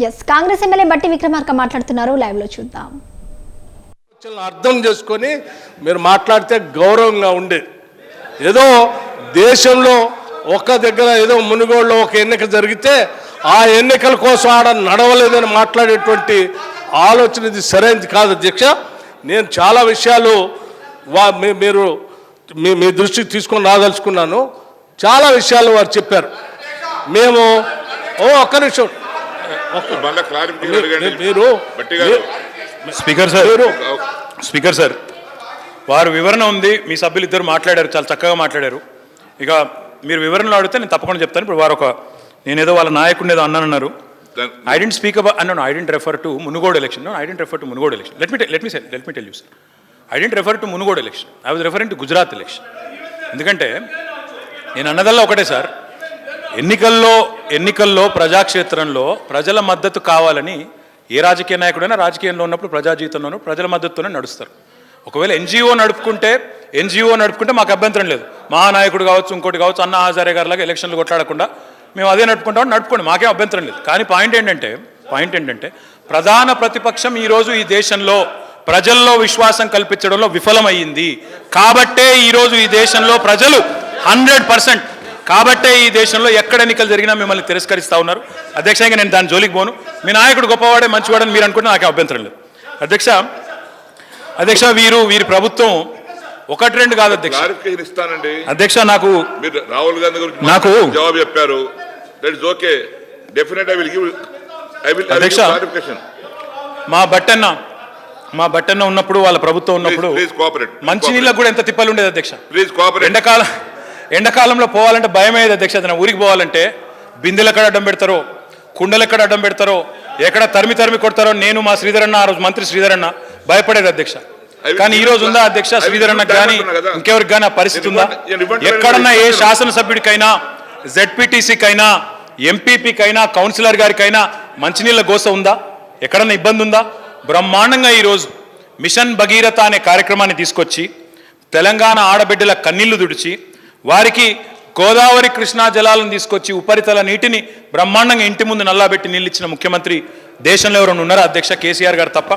Yes Congress MLA బట్టి విక్రమార్క మాట్లాడుతున్నారు, live లో చూద్దాం. అర్థం చేసుకొని మీరు మాట్లాడితే గౌరవంగా ఉండే, ఏదో దేశంలో ఒక దగ్గర ఏదో మునుగోడులో ఒక ఎన్నిక జరిగితే ఆ ఎన్నికల కోసం ఆడ నడవలేదని మాట్లాడేటువంటి ఆలోచన ఇది సరైనది కాదు అధ్యక్ష. నేను చాలా విషయాలు మీరు మీ దృష్టికి తీసుకొని రాదలుచుకున్నాను. చాలా విషయాలు వారు చెప్పారు. మేము ఒక్క నిమిషం మీరు స్పీకర్ సార్ వారు వివరణ ఉంది, మీ సభ్యులు ఇద్దరు మాట్లాడారు, చాలా చక్కగా మాట్లాడారు. ఇక మీరు వివరణలో అడిగితే నేను తప్పకుండా చెప్తాను. ఇప్పుడు వారు నేనేదో వాళ్ళ నాయకుడిని ఏదో అన్నారు. ఐ డెంట్ స్పీక్ అబౌట్ అన్నాను. I didn't refer to Munugode election. I didn't refer to Munugode election. Let me tell you sir, I didn't refer to Munugode election. I was referring to Gujarat election. ఎందుకంటే నేను అన్నదల్లా ఒకటే సార్, ఎన్నికల్లో ప్రజాక్షేత్రంలో ప్రజల మద్దతు కావాలని ఏ రాజకీయ నాయకుడైనా రాజకీయంలో ఉన్నప్పుడు ప్రజా జీవితంలోనూ ప్రజల మద్దతుతోనే నడుస్తారు. ఒకవేళ ఎన్జిఓ నడుపుకుంటే మాకు అభ్యంతరం లేదు. మహానాయకుడు కావచ్చు, ఇంకోటి కావచ్చు, అన్నా హజారే గారిలాగా ఎలక్షన్లు కొట్లాడకుండా మేము అదే నడుపుకోండి, మాకేం అభ్యంతరం లేదు. కానీ పాయింట్ ఏంటంటే ప్రధాన ప్రతిపక్షం ఈరోజు ఈ దేశంలో ప్రజల్లో విశ్వాసం కల్పించడంలో విఫలమయ్యింది. కాబట్టే ఈరోజు ఈ దేశంలో ప్రజలు 100% కాబట్టే ఈ దేశంలో ఎక్కడ ఎన్నికలు జరిగినా మిమ్మల్ని తిరస్కరిస్తూ ఉన్నారు. అధ్యక్షంగా నేను దాని జోలికి పోను. మీ నాయకుడు గొప్పవాడే మంచివాడని మీరు అనుకుంటే నాకు అభ్యంతరం లేదు. అధ్యక్ష వీరి ప్రభుత్వం 1-2 కాదు అధ్యక్ష. అధ్యక్ష నాకు రాహుల్ గాంధీ గురించి జవాబు చెప్పారు. అధ్యక్ష మా బట్టన్న ఉన్నప్పుడు వాళ్ళ ప్రభుత్వం ఉన్నప్పుడు మంచినీళ్ళకు కూడా ఎంత తిప్పలు ఉండేది అధ్యక్ష. ఎండాకాలంలో పోవాలంటే భయమయ్యేది అధ్యక్ష. నా ఊరికి పోవాలంటే బిందెలు ఎక్కడ అడ్డం పెడతారో, కుండలు ఎక్కడ అడ్డం పెడతారో, ఎక్కడ తరిమి కొడతారో నేను మా శ్రీధరన్న ఆ రోజు మంత్రి శ్రీధరన్న భయపడేది అధ్యక్ష. కానీ ఈ రోజు ఉందా అధ్యక్ష శ్రీధరన్నకు కానీ ఇంకెవరికి కానీ ఆ పరిస్థితి ఉందా? ఎక్కడన్నా ఏ శాసనసభ్యుడికైనా, జెడ్పీటీసీకైనా, ఎంపీపీకైనా, కౌన్సిలర్ గారికైనా మంచినీళ్ళ గోస ఉందా? ఎక్కడన్నా ఇబ్బంది ఉందా? బ్రహ్మాండంగా ఈరోజు మిషన్ భగీరథ అనే కార్యక్రమాన్ని తీసుకొచ్చి తెలంగాణ ఆడబిడ్డల కన్నీళ్లు తుడిచి వారికి గోదావరి కృష్ణా జలాలను తీసుకొచ్చి ఉపరితల నీటిని బ్రహ్మాండంగా ఇంటి ముందు నల్లాబెట్టి నీళ్ళు ఇచ్చిన ముఖ్యమంత్రి దేశంలో ఎవరైనా ఉన్నారా అధ్యక్ష? కేసీఆర్ గారు తప్ప.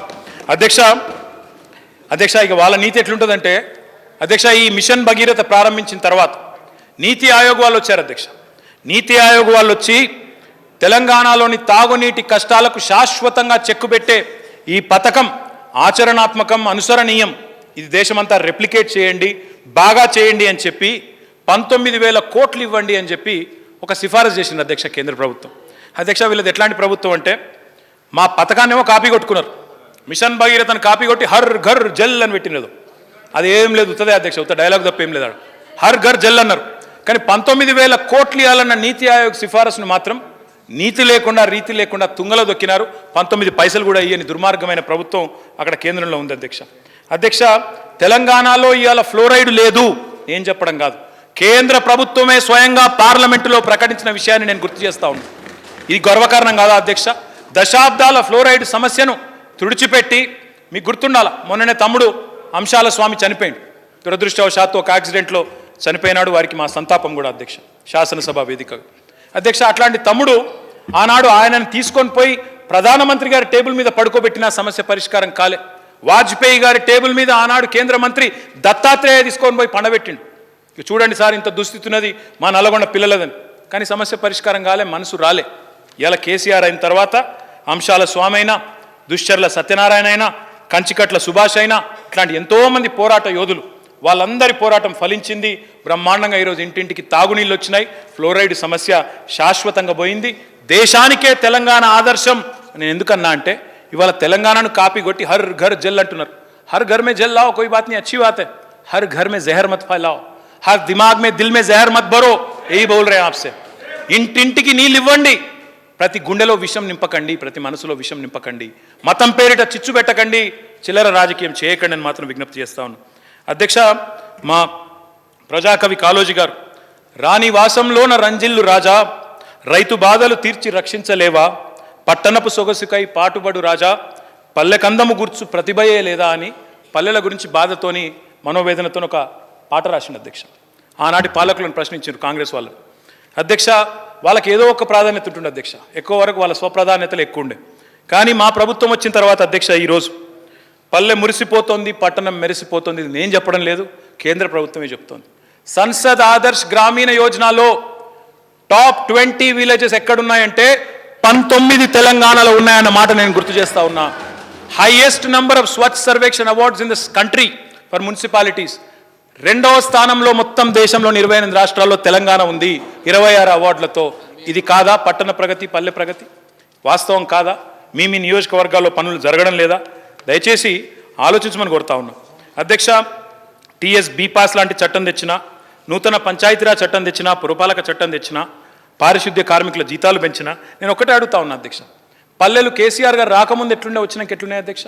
అధ్యక్ష ఇక వాళ్ళ నీతి ఎట్లుంటుందంటే అధ్యక్ష, ఈ మిషన్ భగీరథ ప్రారంభించిన తర్వాత నీతి ఆయోగ్ వాళ్ళు వచ్చారు అధ్యక్ష. నీతి ఆయోగ్ వాళ్ళు వచ్చి తెలంగాణలోని తాగునీటి కష్టాలకు శాశ్వతంగా చెక్కు పెట్టే ఈ పథకం ఆచరణాత్మకం, అనుసరణీయం, ఇది దేశమంతా రెప్లికేట్ చేయండి, బాగా చేయండి అని చెప్పి 19,000 కోట్లు ఇవ్వండి అని చెప్పి ఒక సిఫారసు చేసింది అధ్యక్ష కేంద్ర ప్రభుత్వం. అధ్యక్ష వీళ్ళది ఎట్లాంటి ప్రభుత్వం అంటే మా పథకాన్నేమో కాపీ కొట్టుకున్నారు. మిషన్ భగీరథను కాపీ కొట్టి హర్ ఘర్ జల్ అని పెట్టినదు. అది ఏం లేదు, ఉత్తదే అధ్యక్ష, ఉత్త డైలాగ్ తప్ప ఏం లేదు. హర్ ఘర్ జల్ అన్నారు. కానీ 19,000 కోట్లు ఇవ్వాలన్న నీతి ఆయోగ్ సిఫారసును మాత్రం నీతి లేకుండా రీతి లేకుండా తుంగలో దొక్కినారు. 19 పైసలు కూడా ఇయ్యని దుర్మార్గమైన ప్రభుత్వం అక్కడ కేంద్రంలో ఉంది అధ్యక్ష. తెలంగాణలో ఇవాళ ఫ్లోరైడ్ లేదు, ఏం చెప్పడం కాదు, కేంద్ర ప్రభుత్వమే స్వయంగా పార్లమెంటులో ప్రకటించిన విషయాన్ని నేను గుర్తు చేస్తా ఉన్నాను. ఇది గర్వకారణం కాదా అధ్యక్ష? దశాబ్దాల ఫ్లోరైడ్ సమస్యను తుడిచిపెట్టి, మీకు గుర్తుండాల మొన్ననే తమ్ముడు అంశాల స్వామి చనిపోయింది. దురదృష్టవశాత్తు ఒక యాక్సిడెంట్లో చనిపోయినాడు. వారికి మా సంతాపం కూడా అధ్యక్ష, శాసనసభ వేదికగా. అధ్యక్ష అట్లాంటి తమ్ముడు ఆనాడు ఆయనను తీసుకొని పోయి ప్రధానమంత్రి గారి టేబుల్ మీద పడుకోబెట్టిన సమస్య పరిష్కారం కాలే. వాజ్పేయి గారి టేబుల్ మీద ఆనాడు కేంద్ర మంత్రి దత్తాత్రేయ తీసుకొని పోయి పండబెట్టిండు. చూడండి సార్, ఇంత దుస్థితి ఉన్నది మా నల్లగొండ పిల్లలదని. కానీ సమస్య పరిష్కారం కాలే, మనసు రాలే. ఇలా కేసీఆర్ అయిన తర్వాత అంశాల స్వామి అయినా, దుశ్చర్ల సత్యనారాయణ అయినా, కంచికట్ల సుభాష్ అయినా, ఇట్లాంటి ఎంతోమంది పోరాట యోధులు, వాళ్ళందరి పోరాటం ఫలించింది. బ్రహ్మాండంగా ఈరోజు ఇంటింటికి తాగునీళ్ళు వచ్చినాయి. ఫ్లోరైడ్ సమస్య శాశ్వతంగా పోయింది. దేశానికే తెలంగాణ ఆదర్శం. నేను ఎందుకన్నా అంటే ఇవాళ తెలంగాణను కాపీ కొట్టి హర్ ఘర్ జల్ అంటున్నారు. హర్ ఘర్ మే జల్ లాओ, कोई बात नहीं, अच्छी बात है. हर घर में जहर मत फैलाओ, हर दिमाग में दिल में जहर मत भरो, यही बोल रहे हैं आपसे. ఇంటింటికి నీళ్ళు ఇవ్వండి, ప్రతి గుండెలో విషం నింపకండి, ప్రతి మనసులో విషం నింపకండి, మతం పేరిట చిచ్చు పెట్టకండి, చిల్లర రాజకీయం చేయకండి అని మాత్రం విజ్ఞప్తి చేస్తా ఉన్నాను అధ్యక్ష. మా ప్రజాకవి కాళోజీ గారు, రాణి వాసంలోన రంజిల్లు రాజా, రైతు బాధలు తీర్చి రక్షించలేవా, పట్టణపు సొగసుకై పాటుబడు రాజా, పల్లెకందము గుర్చు ప్రతిభయే లేదా అని పల్లెల గురించి బాధతోని మనోవేదనతో ఒక పాట రాసిండు అధ్యక్ష. ఆనాటి పాలకులను ప్రశ్నించారు కాంగ్రెస్ వాళ్ళు. అధ్యక్ష వాళ్ళకి ఏదో ఒక ప్రాధాన్యత ఉంటుండే అధ్యక్ష, ఎక్కువ వరకు వాళ్ళ స్వప్రాధాన్యతలు ఎక్కువ ఉండే. కానీ మా ప్రభుత్వం వచ్చిన తర్వాత అధ్యక్ష ఈరోజు పల్లె మురిసిపోతుంది, పట్టణం మెరిసిపోతుంది. ఇది నేను చెప్పడం లేదు, కేంద్ర ప్రభుత్వమే చెప్తోంది. సంసద్ ఆదర్శ్ గ్రామీణ యోజనలో టాప్ 20 విలేజెస్ ఎక్కడున్నాయంటే 19 తెలంగాణలో ఉన్నాయన్న మాట నేను గుర్తు చేస్తా ఉన్నా. Highest number of Swachh Survekshan awards in this country for municipalities. 2వ స్థానంలో మొత్తం దేశంలోని 28 రాష్ట్రాల్లో తెలంగాణ ఉంది 26 అవార్డులతో. ఇది కాదా పట్టణ ప్రగతి, పల్లె ప్రగతి? వాస్తవం కాదా? మీ నియోజకవర్గాల్లో పనులు జరగడం లేదా? దయచేసి ఆలోచించమని కోరుతా ఉన్నాం. అధ్యక్ష, టీఎస్ బీపాస్ లాంటి చట్టం తెచ్చినా, నూతన పంచాయతీరాజ్ చట్టం తెచ్చినా, పురపాలక చట్టం తెచ్చినా, పారిశుద్ధ్య కార్మికుల జీతాలు పెంచినా, నేను ఒకటే అడుగుతా ఉన్నా అధ్యక్ష, పల్లెలు కేసీఆర్ గారు రాకముందు ఎట్లుండే, వచ్చినాక ఎట్లున్నాయి అధ్యక్ష?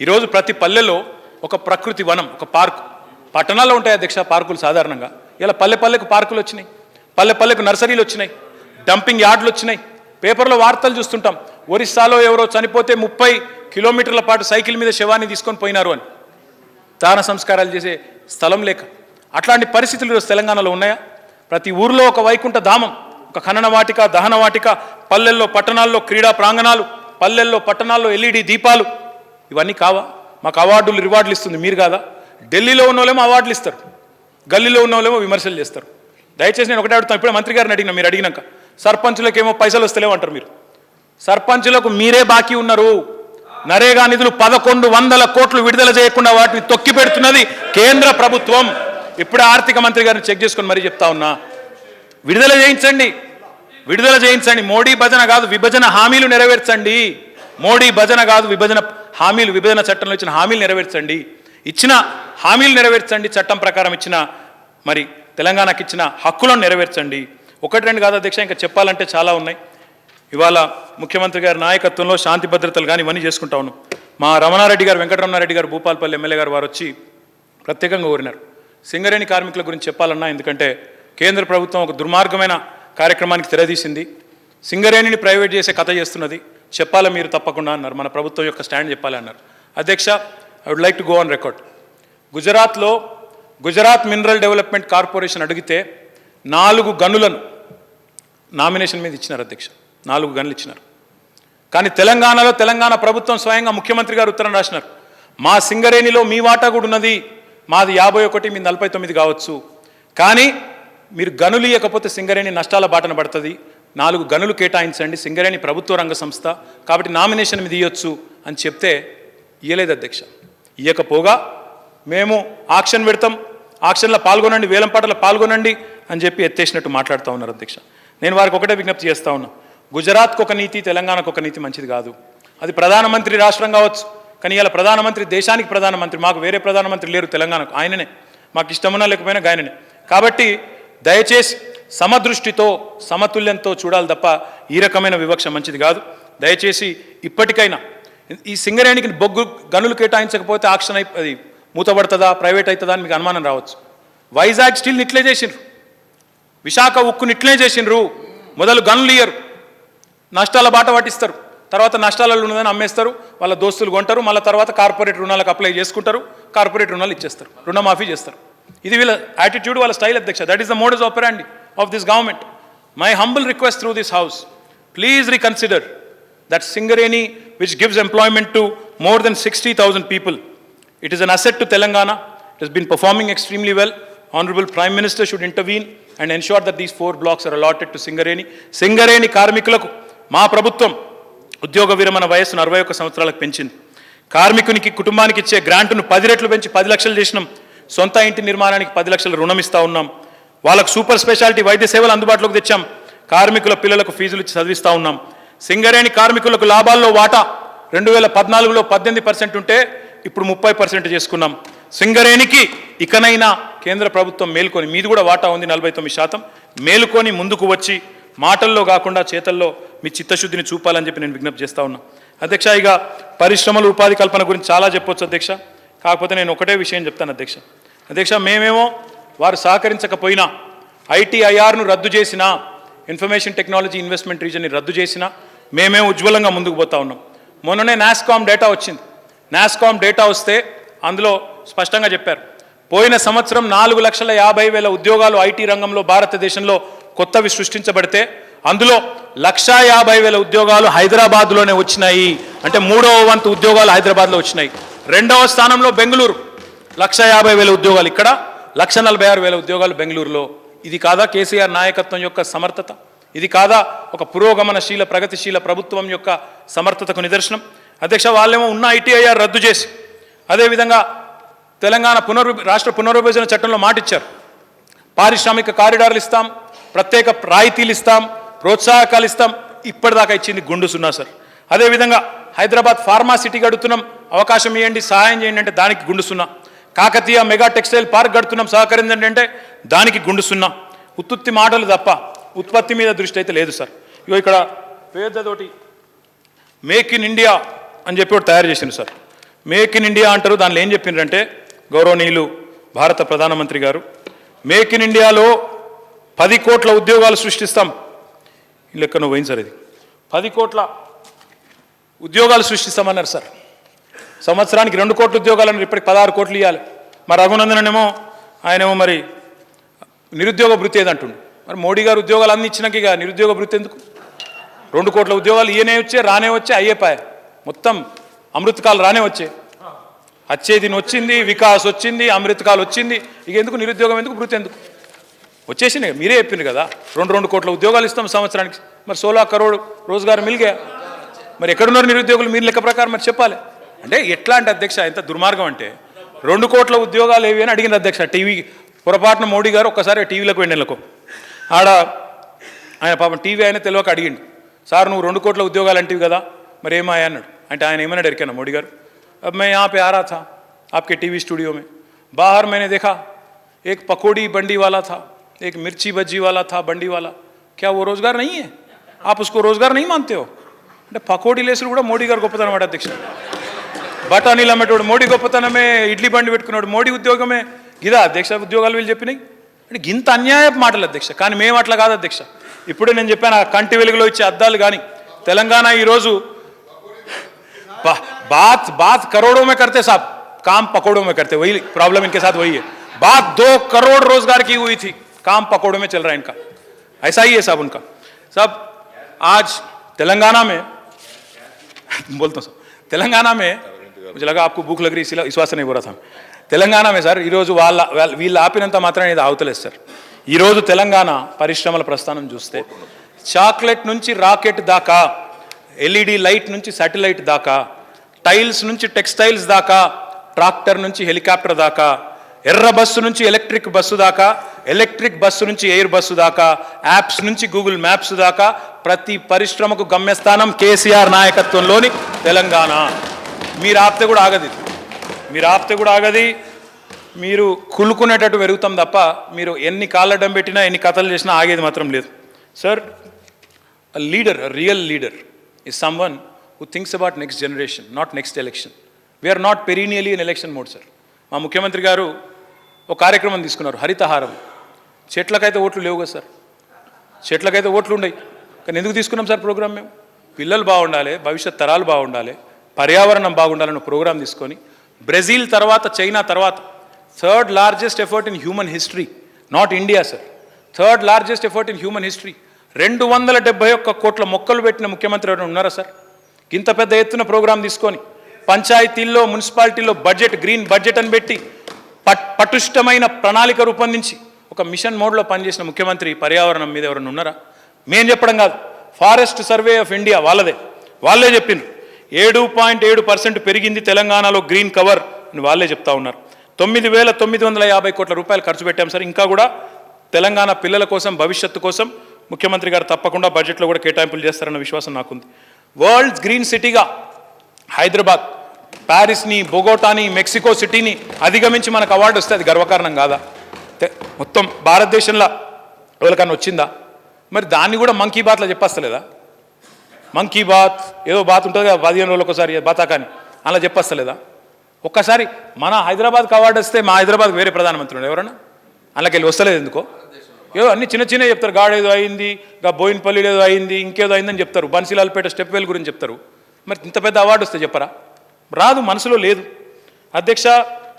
ఈరోజు ప్రతి పల్లెలో ఒక ప్రకృతి వనం, ఒక పార్కు. పట్టణాల్లో ఉంటాయి అధ్యక్ష పార్కులు సాధారణంగా. ఇలా పల్లె పల్లెకు పార్కులు వచ్చినాయి, పల్లె పల్లెకు నర్సరీలు వచ్చినాయి, డంపింగ్ యార్డులు వచ్చినాయి. పేపర్లో వార్తలు చూస్తుంటాం, ఒరిస్సాలో ఎవరో చనిపోతే 30 కిలోమీటర్ల పాటు సైకిల్ మీద శవాన్ని తీసుకొని పోయినారు అని, దాన సంస్కారాలు చేసే స్థలం లేక. అట్లాంటి పరిస్థితులు ఈరోజు తెలంగాణలో ఉన్నాయా? ప్రతి ఊరిలో ఒక వైకుంఠ ధామం, ఒక ఖనన వాటిక, దహన వాటిక, పల్లెల్లో పట్టణాల్లో క్రీడా ప్రాంగణాలు, పల్లెల్లో పట్టణాల్లో LED దీపాలు. ఇవన్నీ కావా? మాకు అవార్డులు రివార్డులు ఇస్తుంది మీరు కాదా? ఢిల్లీలో ఉన్న వాళ్ళేమో అవార్డులు ఇస్తారు, గల్లీలో ఉన్న వాళ్ళేమో విమర్శలు చేస్తారు. దయచేసి నేను ఒకటే అడుగుతాను, ఇప్పుడే మంత్రి గారిని అడిగినా, మీరు అడిగినాక సర్పంచులకేమో పైసలు వస్తలేవు అంటారు మీరు. సర్పంచులకు మీరే బాకీ ఉన్నారు. నరేగా నిధులు 1100 కోట్లు విడుదల చేయకుండా వాటిని తొక్కి పెడుతున్నది కేంద్ర ప్రభుత్వం. ఇప్పుడే ఆర్థిక మంత్రి గారిని చెక్ చేసుకొని మరీ చెప్తా ఉన్నా, విడుదల చేయించండి, విడుదల చేయించండి. మోడీ భజన కాదు, విభజన హామీలు నెరవేర్చండి. మోడీ భజన కాదు, విభజన హామీలు, విభజన చట్టంలో ఇచ్చిన హామీలు నెరవేర్చండి. ఇచ్చిన హామీలు నెరవేర్చండి, చట్టం ప్రకారం ఇచ్చిన మరి తెలంగాణకి ఇచ్చిన హక్కులను నెరవేర్చండి. 1-2 కాదు అధ్యక్ష, ఇంకా చెప్పాలంటే చాలా ఉన్నాయి. ఇవాళ ముఖ్యమంత్రి గారి నాయకత్వంలో శాంతి భద్రతలు కానీ ఇవన్నీ చేసుకుంటా ఉన్నాం. మా రమణారెడ్డి గారు, వెంకటరమణారెడ్డి గారు, భూపాలపల్లి ఎమ్మెల్యే గారు వారు వచ్చి ప్రత్యేకంగా కోరినారు సింగరేణి కార్మికుల గురించి చెప్పాలన్నా. ఎందుకంటే కేంద్ర ప్రభుత్వం ఒక దుర్మార్గమైన కార్యక్రమానికి తెరదీసింది, సింగరేణిని ప్రైవేట్ చేసే కథ చేస్తున్నది, చెప్పాలా మీరు తప్పకుండా అన్నారు. మన ప్రభుత్వం యొక్క స్టాండ్ చెప్పాలి అన్నారు. అధ్యక్ష, I would like to go on record. గుజరాత్లో గుజరాత్ మినరల్ డెవలప్మెంట్ కార్పొరేషన్ అడిగితే 4 గనులను నామినేషన్ మీద ఇచ్చినారు అధ్యక్ష, 4 గనులు ఇచ్చినారు. కానీ తెలంగాణలో తెలంగాణ ప్రభుత్వం స్వయంగా ముఖ్యమంత్రి గారు ఉత్తరం రాసినారు, మా సింగరేణిలో మీ వాటా కూడా ఉన్నది, మాది 51, మీ 49 కావచ్చు, కానీ మీరు గనులు ఇవ్వకపోతే సింగరేణి నష్టాల బాటన పడుతుంది, 4 గనులు కేటాయించండి, సింగరేణి ప్రభుత్వ రంగ సంస్థ కాబట్టి నామినేషన్ మీద ఇవ్వచ్చు అని చెప్తే ఇవ్వలేదు అధ్యక్ష. ఇవ్వకపోగా మేము ఆక్షన్ పెడతాం, ఆక్షన్లో పాల్గొనండి, వేలం పాటలో పాల్గొనండి అని చెప్పి ఎత్తేసినట్టు మాట్లాడుతూ ఉన్నారు అధ్యక్ష. నేను వారికి ఒకటే విజ్ఞప్తి చేస్తూ ఉన్నా, గుజరాత్కు ఒక నీతి, తెలంగాణకు ఒక నీతి మంచిది కాదు. అది ప్రధానమంత్రి రాష్ట్రం కావచ్చు, కానీ ఇలా ప్రధానమంత్రి దేశానికి ప్రధానమంత్రి, మాకు వేరే ప్రధానమంత్రి లేరు తెలంగాణకు, ఆయననే, మాకు ఇష్టమున్నా లేకపోయినా ఆయననే. కాబట్టి దయచేసి సమదృష్టితో సమతుల్యంతో చూడాలి తప్ప ఈ రకమైన వివక్ష మంచిది కాదు. దయచేసి ఇప్పటికైనా ఈ సింగరేణికి బొగ్గు గనులు కేటాయించకపోతే ఆక్షన్ అది మూతపడుతుందా, ప్రైవేట్ అవుతుందా అని మీకు అనుమానం రావచ్చు. వైజాగ్ స్టీల్ని ఇట్లే చేసిండ్రు, విశాఖ ఉక్కుని ఇట్లే చేసిండ్రు. మొదలు గనులు ఇయ్యరు, నష్టాల బాట పట్టిస్తారు, తర్వాత నష్టాలలో ఉన్నదని అమ్మేస్తారు, వాళ్ళ దోస్తులు కొంటారు, మళ్ళీ తర్వాత కార్పొరేట్ రుణాలకు అప్లై చేసుకుంటారు, కార్పొరేట్ రుణాలు ఇచ్చేస్తారు, రుణమాఫీ చేస్తారు. ఇది వీళ్ళ యాటిట్యూడ్, వాళ్ళ స్టైల్ అధ్యక్ష. That is the modus ఆపరాండి of this government. My humble request through this house, please reconsider that Singareni which gives employment to more than 60,000 people. It is an asset to Telangana. It has been performing extremely well. Honorable Prime Minister should intervene and ensure that these 4 blocks are allotted to Singareni. Singareni కార్మికులకు మా ప్రభుత్వం ఉద్యోగ విరమణ వయస్సును 61 సంవత్సరాలకు పెంచింది. కార్మికునికి కుటుంబానికి ఇచ్చే గ్రాంట్ను 10 రెట్లు పెంచి 10 లక్షలు చేసినాం. సొంత ఇంటి నిర్మాణానికి 10 లక్షల రుణం ఇస్తా ఉన్నాం. వాళ్ళకు సూపర్ స్పెషాలిటీ వైద్య సేవలు అందుబాటులోకి తెచ్చాం. కార్మికుల పిల్లలకు ఫీజులు ఇచ్చి చదివిస్తూ ఉన్నాం. సింగరేణి కార్మికులకు లాభాల్లో వాటా 2014లో 18% ఉంటే ఇప్పుడు 30% చేసుకున్నాం. సింగరేణికి ఇకనైనా కేంద్ర ప్రభుత్వం మేల్కొని, మీది కూడా వాటా ఉంది 49%, మేలుకొని ముందుకు వచ్చి మాటల్లో కాకుండా చేతల్లో మీ చిత్తశుద్ధిని చూపాలని చెప్పి నేను విజ్ఞప్తి చేస్తా ఉన్నా. అధ్యక్ష, ఇక పరిశ్రమలు ఉపాధి కల్పన గురించి చాలా చెప్పొచ్చు అధ్యక్ష, కాకపోతే నేను ఒకటే విషయం చెప్తాను అధ్యక్ష. అధ్యక్ష, మేమేమో వారు సహకరించకపోయినా, ITIRను రద్దు చేసినా, ఇన్ఫర్మేషన్ టెక్నాలజీ ఇన్వెస్ట్మెంట్ రీజన్ని రద్దు చేసినా మేమే ఉజ్వలంగా ముందుకు పోతా ఉన్నాం. మొన్ననే నాస్కామ్ డేటా వచ్చింది. నాస్కామ్ డేటా వస్తే అందులో స్పష్టంగా చెప్పారు, పోయిన సంవత్సరం 4,50,000 ఉద్యోగాలు IT రంగంలో భారతదేశంలో కొత్తవి సృష్టించబడితే అందులో 1,50,000 ఉద్యోగాలు హైదరాబాద్లోనే వచ్చినాయి. అంటే 3వ వంతు ఉద్యోగాలు హైదరాబాద్లో వచ్చినాయి. 2వ స్థానంలో బెంగళూరు 1,50,000 ఉద్యోగాలు, ఇక్కడ 1,46,000 ఉద్యోగాలు బెంగళూరులో. ఇది కాదా కేసీఆర్ నాయకత్వం యొక్క సమర్థత? ఇది కాదా ఒక పురోగమనశీల ప్రగతిశీల ప్రభుత్వం యొక్క సమర్థతకు నిదర్శనం? అధ్యక్ష, వాళ్ళేమో ఉన్న ITIR రద్దు చేసి అదేవిధంగా తెలంగాణ రాష్ట్ర పునర్విభజన చట్టంలో మాటిచ్చారు, పారిశ్రామిక కారిడార్లు ఇస్తాం, ప్రత్యేక రాయితీలు ఇస్తాం, ప్రోత్సాహకాలు ఇస్తాం. ఇప్పటిదాకా ఇచ్చింది గుండు సున్నా సార్. అదేవిధంగా హైదరాబాద్ ఫార్మా సిటీ కడుతున్నాం, అవకాశం ఇవ్వండి, సహాయం చేయండి అంటే దానికి గుండు సున్నా. కాకతీయ మెగా టెక్స్టైల్ పార్క్ కడుతున్నాం, సహకరించండి అంటే దానికి గుండు సున్నా. ఉత్తుత్తి మాటలు తప్ప ఉత్పత్తి మీద దృష్టి అయితే లేదు సార్. ఇగో ఇక్కడ పేదతోటి మేక్ ఇన్ ఇండియా అని చెప్పి ఒకటి తయారు చేసింది సార్. మేక్ ఇన్ ఇండియా అంటారు, దానిలో ఏం చెప్పిండ్రంటే గౌరవనీయులు భారత ప్రధానమంత్రి గారు, మేక్ ఇన్ ఇండియాలో 10 కోట్ల ఉద్యోగాలు సృష్టిస్తాం. ఈ లెక్కన పోయింది సార్. ఇది 10 కోట్ల ఉద్యోగాలు సృష్టిస్తామన్నారు సార్. సంవత్సరానికి 2 కోట్ల ఉద్యోగాలు అన్నారు, ఇప్పటికి 16 కోట్లు ఇవ్వాలి. మరి రఘునందన్ ఏమో ఆయనేమో మరి నిరుద్యోగ భృతి ఏదంటుండు. మరి మోడీ గారు ఉద్యోగాలు అన్ని ఇచ్చినాక ఇక నిరుద్యోగ భృతి ఎందుకు? 2 కోట్ల ఉద్యోగాలు ఈయనే వచ్చే రానే వచ్చే అయ్యేపాయ, మొత్తం అమృతకాలు రానే వచ్చే, వచ్చేది వచ్చింది, వికాస్ వచ్చింది, అమృతకాలు వచ్చింది, ఇక ఎందుకు నిరుద్యోగం ఎందుకు, భృతి ఎందుకు? వచ్చేసినాయి. మీరే చెప్పింది కదా 2 కోట్ల ఉద్యోగాలు ఇస్తాం సంవత్సరానికి. మరి 16 కరోడ్ రోజ్గార్ మిల్గా. మరి ఎక్కడున్నారు నిరుద్యోగులు మీరు లెక్క ప్రకారం మరి చెప్పాలి. అంటే ఎట్లా అంటే అధ్యక్ష, ఎంత దుర్మార్గం అంటే 2 కోట్ల ఉద్యోగాలు ఏవి అని అడిగింది అధ్యక్ష. టీవీ పొరపాటున మోడీ గారు ఒక్కసారి టీవీలకు వెళ్ళినకు ఆడ ఆయన పాపం టీవీ ఆయన తెలియక అడిగిండు, సార్ నువ్వు 2 కోట్ల ఉద్యోగాలు అంటివి కదా మరి ఏమాయా అన్నాడు. అంటే ఆయన ఏమన్నాడు ఎరికన్నా మోడీ గారు, अब मैं यहाँ पे आ रहा था आपके टीवी स्टूडियो में, बाहर मैंने देखा एक पकौड़ी बंडी वाला था, एक मिर्ची बज्जी वाला था बंडी वाला, क्या वो रोजगार नहीं है? आप उसको रोजगार नहीं मानते हो? అంటే పకోడీ లేసులు కూడా మోడీ గారు గొప్పతనం అన్నమాట అధ్యక్ష. బఠానీలు అమ్మేటోడు మోడీ గొప్పతనమే, ఇడ్లీ బండి పెట్టుకున్నాడు మోడీ ఉద్యోగమే. ఇదా అధ్యక్ష ఉద్యోగాలు వీళ్ళు చెప్పినాయి? అంటే ఇంత అన్యాయపు మాటలు అధ్యక్ష. కానీ మేము అట్లా కాదు అధ్యక్ష. ఇప్పుడే నేను చెప్పాను, ఆ కంటి వెలుగులో ఇచ్చే అద్దాలు కానీ తెలంగాణ ఈరోజు बात करोड़ों में करते साहब, काम पकौड़ों में करते, वही प्रॉब्लम इनके साथ वही है. बात 2 करोड़ रोजगार की हुई थी, काम पकौड़ों में चल रहा है इनका. ऐसा ही है साहब उनका. साहब आज तेलंगाना में बोलता हूँ, तेलंगाना में मुझे लगा आपको भूख लग रही इसलिए विश्वास नहीं बोल रहा था. తెలంగాణ में సార్ ఈరోజు వీళ్ళు ఆపినంత మాత్రం ఇది అవతలేదు సార్. ఈరోజు తెలంగాణ పరిశ్రమల ప్రస్థానం చూస్తే చాక్లెట్ నుంచి రాకెట్ దాకా, LED లైట్ నుంచి శాటిలైట్ దాకా, టైల్స్ నుంచి టెక్స్టైల్స్ దాకా, ట్రాక్టర్ నుంచి హెలికాప్టర్ దాకా, ఎర్ర బస్సు నుంచి ఎలక్ట్రిక్ బస్సు దాకా, ఎలక్ట్రిక్ బస్సు నుంచి ఎయిర్ బస్సు దాకా, యాప్స్ నుంచి గూగుల్ మ్యాప్స్ దాకా ప్రతి పరిశ్రమకు గమ్యస్థానం కేసీఆర్ నాయకత్వంలోని తెలంగాణ. మీరు ఆపితే కూడా ఆగది, మీరు ఆపితే కూడా ఆగది. మీరు కులుకునేటట్టు పెరుగుతాం తప్ప మీరు ఎన్ని కాళ్ళడ్డం పెట్టినా ఎన్ని కథలు చేసినా ఆగేది మాత్రం లేదు sir. Leader, real leader is someone who thinks about next generation, not next election. We are not perennially in election mode, sir. మా ముఖ్యమంత్రి గారు ఒక కార్యక్రమం తీసుకున్నారు, హరితహారం. చెట్లకైతే ఓట్లు లేవు కదా సార్, చెట్లకైతే ఓట్లు ఉన్నాయి, కానీ ఎందుకు తీసుకున్నాం సార్ ప్రోగ్రామ్? మేము పిల్లలు బాగుండాలి, భవిష్యత్ తరాలు బాగుండాలి, పర్యావరణం బాగుండాలని ప్రోగ్రాం తీసుకొని బ్రెజిల్ తర్వాత చైనా తర్వాత 3rd largest effort in human history, not India sir, 3rd largest effort in human history. 271 కోట్ల మొక్కలు పెట్టిన ముఖ్యమంత్రి ఎవరైనా ఉన్నారా సార్? ఇంత పెద్ద ఎత్తున ప్రోగ్రాం తీసుకొని పంచాయతీల్లో మున్సిపాలిటీల్లో బడ్జెట్, గ్రీన్ బడ్జెట్ అని పెట్టి పటిష్టమైన ప్రణాళిక రూపొందించి ఒక మిషన్ మోడ్లో పనిచేసిన ముఖ్యమంత్రి పర్యావరణం మీద ఎవరైనా ఉన్నారా? మేము చెప్పడం కాదు, ఫారెస్ట్ సర్వే ఆఫ్ ఇండియా వాళ్ళే చెప్పిండ్రు. 7.7% పెరిగింది తెలంగాణలో గ్రీన్ కవర్ అని వాళ్ళే చెప్తా ఉన్నారు. 9,950 కోట్ల రూపాయలు ఖర్చు పెట్టాం సార్. ఇంకా కూడా తెలంగాణ పిల్లల కోసం, భవిష్యత్తు కోసం ముఖ్యమంత్రి గారు తప్పకుండా బడ్జెట్లో కూడా కేటాయింపులు చేస్తారన్న విశ్వాసం నాకుంది. వరల్డ్స్ గ్రీన్ సిటీగా హైదరాబాద్, ప్యారిస్ని, బొగోటాని, మెక్సికో సిటీని అధిగమించి మనకు అవార్డు వస్తే అది గర్వకారణం కాదా? మొత్తం భారతదేశంలో ఎవరికన్నా వచ్చిందా? మరి దాన్ని కూడా మంకీ బాత్లో చెప్పేస్తలేదా? మంకీ బాత్ ఏదో బాత్ ఉంటుంది కదా 15 రోజులకు ఒకసారి బాతా, కానీ అలా చెప్పేస్తలేదా? ఒక్కసారి మన హైదరాబాద్కి అవార్డు వస్తే మా హైదరాబాద్కి వేరే ప్రధానమంత్రి ఉన్నారు ఎవరన్నా? అలాకెళ్ళి వస్తలేదు ఎందుకో? ఏదో అన్ని చిన్న చిన్నవి చెప్తారు, గాడేదో అయింది, బోయిన్పల్లిలో ఏదో అయింది, ఇంకేదో అయిందని చెప్తారు, బన్సీలాల్పేట స్టెప్ వెల్ గురించి చెప్తారు. మరి ఇంత పెద్ద అవార్డు వస్తే చెప్పరా? రాదు, మనసులో లేదు. అధ్యక్ష,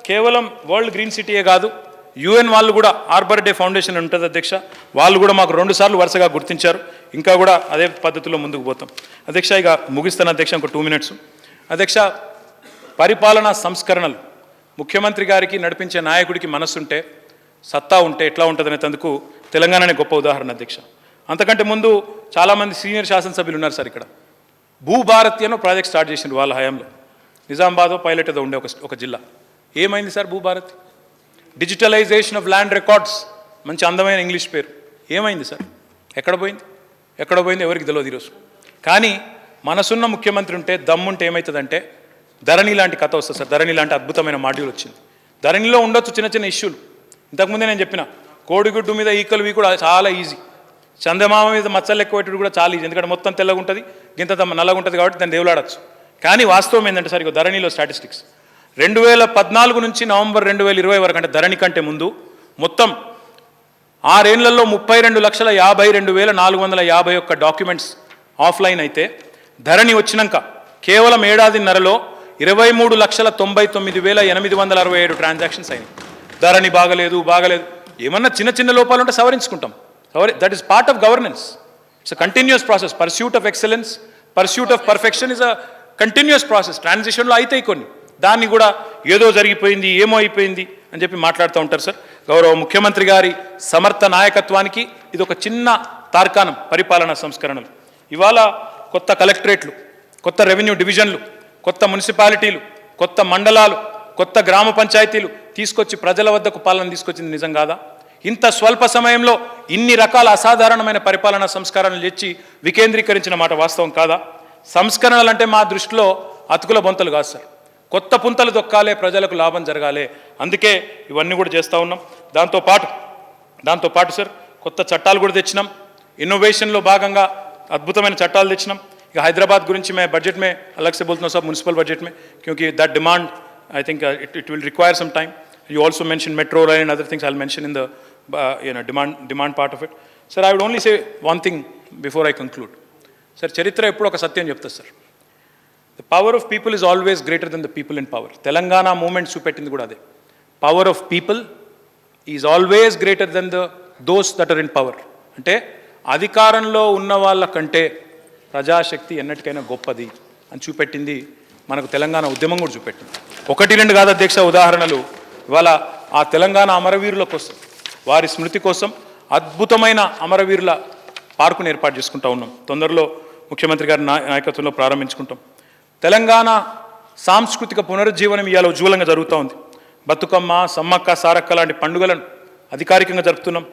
కేవలం వరల్డ్ గ్రీన్ సిటీయే కాదు, UN వాళ్ళు కూడా ఆర్బర్ డే ఫౌండేషన్ ఉంటుంది అధ్యక్ష, వాళ్ళు కూడా మాకు 2 సార్లు వరుసగా గుర్తించారు. ఇంకా కూడా అదే పద్ధతిలో ముందుకు పోతాం అధ్యక్ష. ఇక ముగిస్తాను అధ్యక్ష, ఇంకో 2 మినిట్స్ అధ్యక్ష. పరిపాలనా సంస్కరణలు ముఖ్యమంత్రి గారికి నడిపించే నాయకుడికి మనస్సుంటే, సత్తా ఉంటే ఎట్లా ఉంటుందనేందుకు తెలంగాణనే గొప్ప ఉదాహరణ అధ్యక్ష. అంతకంటే ముందు చాలామంది సీనియర్ శాసనసభ్యులు ఉన్నారు సార్ ఇక్కడ. భూభారతి అనే ప్రాజెక్ట్ స్టార్ట్ చేసిండు వాళ్ళ హయాంలో. నిజామాబాద్ పైలట్ ఏదో ఉండే ఒక జిల్లా. ఏమైంది sir Bhubharati? Digitalisation of land records, మంచి అందమైన ఇంగ్లీష్ పేరు. ఏమైంది సార్? ఎక్కడ పోయింది ఎవరికి తెలియదు ఈరోజు. కానీ మనసున్న ముఖ్యమంత్రి ఉంటే, దమ్ముంటే ఏమవుతుందంటే ధరణి లాంటి కథ వస్తుంది సార్. ధరణి లాంటి అద్భుతమైన మాడ్యూల్ వచ్చింది. ధరణిలో ఉండొచ్చు చిన్న చిన్న ఇష్యూలు. ఇంతకుముందే నేను చెప్పిన కోడిగుడ్డు మీద ఈకలు కూడా చాలా ఈజీ. చందమామ మీద మచ్చలు ఎక్కువ పెట్టుడు కూడా చాలా ఈజీ, ఎందుకంటే మొత్తం తెల్లగా ఉంటుంది, గింత నల్లగా ఉంటుంది కాబట్టి దాన్ని దేవులాడచ్చు. కానీ వాస్తవం ఏంటంటే సార్, ఇక ధరణిలో స్టాటిస్టిక్స్ 2014 నుంచి నవంబర్ 2020 వరకు, అంటే ధరణి కంటే ముందు మొత్తం 6 ఏళ్లలో 32,52,451 డాక్యుమెంట్స్ ఆఫ్లైన్ అయితే, ధరణి వచ్చినాక కేవలం ఏడాదిన్నరలో 23,99,867 ట్రాన్సాక్షన్స్ అయినాయి. ధరణి బాగలేదు ఏమన్నా చిన్న చిన్న లోపాలు ఉంటే సవరించుకుంటాం. That is part of governance. It's a continuous process. Pursuit of excellence, pursuit of perfection is a continuous process. ట్రాన్సిషన్లో అయితాయి కొన్ని, దాన్ని కూడా ఏదో జరిగిపోయింది, ఏమో అయిపోయింది అని చెప్పి మాట్లాడుతూ ఉంటారు సార్. గౌరవ ముఖ్యమంత్రి గారి సమర్థ నాయకత్వానికి ఇది ఒక చిన్న తార్కాణం. పరిపాలనా సంస్కరణలు ఇవాళ కొత్త కలెక్టరేట్లు, కొత్త రెవెన్యూ డివిజన్లు, కొత్త మున్సిపాలిటీలు, కొత్త మండలాలు, కొత్త గ్రామ పంచాయతీలు తీసుకొచ్చి ప్రజల వద్దకు పాలన తీసుకొచ్చింది నిజం కాదా? ఇంత స్వల్ప సమయంలో ఇన్ని రకాల అసాధారణమైన పరిపాలనా సంస్కరణలు తెచ్చి వికేంద్రీకరించిన మాట వాస్తవం కాదా? సంస్కరణలు అంటే మా దృష్టిలో అతుకుల బొంతలు కాదు సార్. కొత్త పుంతలు దొక్కాలే, ప్రజలకు లాభం జరగాలి. అందుకే ఇవన్నీ కూడా చేస్తూ ఉన్నాం. దాంతోపాటు సార్ కొత్త చట్టాలు కూడా తెచ్చినాం. ఇన్నోవేషన్లో భాగంగా అద్భుతమైన చట్టాలు తెచ్చినాం. ఇక హైదరాబాద్ గురించి मैं बजट में अलग से बोलता हूँ सब, म्यूनसिपल बजट में, क्योंकि that demand I think it will require some time. You also mentioned metro rail and other things. I'll mention in the demand part of it. Sir, I would only say one thing before I conclude. Sir, చరిత్ర ఎప్పుడు ఒక సత్యం చెప్తా sir. The power of people is always greater than the people in power. Telangana movement చూపెట్టింది కూడా అదే. Power of people is always greater than those that are in power. అంటే అధికారంలో ఉన్న వాళ్ళ కంటే ప్రజాశక్తి ఎన్నటికైనా గొప్పది అని చూపెట్టింది మనకు తెలంగాణ ఉద్యమం కూడా చూపెట్టింది. 1-2 కాదు అధ్యక్ష ఉదాహరణలు. ఇవాళ ఆ తెలంగాణ అమరవీరుల కోసం, వారి స్మృతి కోసం అద్భుతమైన అమరవీరుల పార్కును ఏర్పాటు చేసుకుంటూ ఉన్నాం. తొందరలో ముఖ్యమంత్రి గారి నాయకత్వంలో ప్రారంభించుకుంటాం. తెలంగాణ సాంస్కృతిక పునరుజ్జీవనం ఇవాళ ఉజ్వలంగా జరుగుతూ ఉంది. బతుకమ్మ, సమ్మక్క, సారక్క లాంటి పండుగలను అధికారికంగా జరుపుతున్నాం.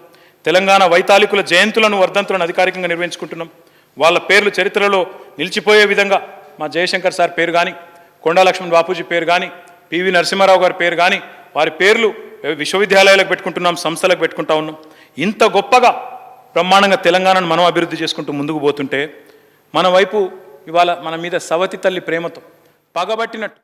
తెలంగాణ వైతాళికుల జయంతులను, వర్ధంతులను అధికారికంగా నిర్వహించుకుంటున్నాం. వాళ్ళ పేర్లు చరిత్రలో నిలిచిపోయే విధంగా మా జయశంకర్ సార్ పేరు కానీ, కొండా లక్ష్మణ్ బాపూజీ పేరు కానీ, పివి నరసింహారావు గారి పేరు కానీ, వారి పేర్లు విశ్వవిద్యాలయాలకు పెట్టుకుంటున్నాం, సంస్థలకు పెట్టుకుంటా ఉన్నాం. ఇంత గొప్పగా బ్రహ్మాండంగా తెలంగాణను మనం అభివృద్ధి చేసుకుంటూ ముందుకు పోతుంటే, మన వైపు ఇవాళ మన మీద సవతి తల్లి ప్రేమతో పగబట్టినట్టు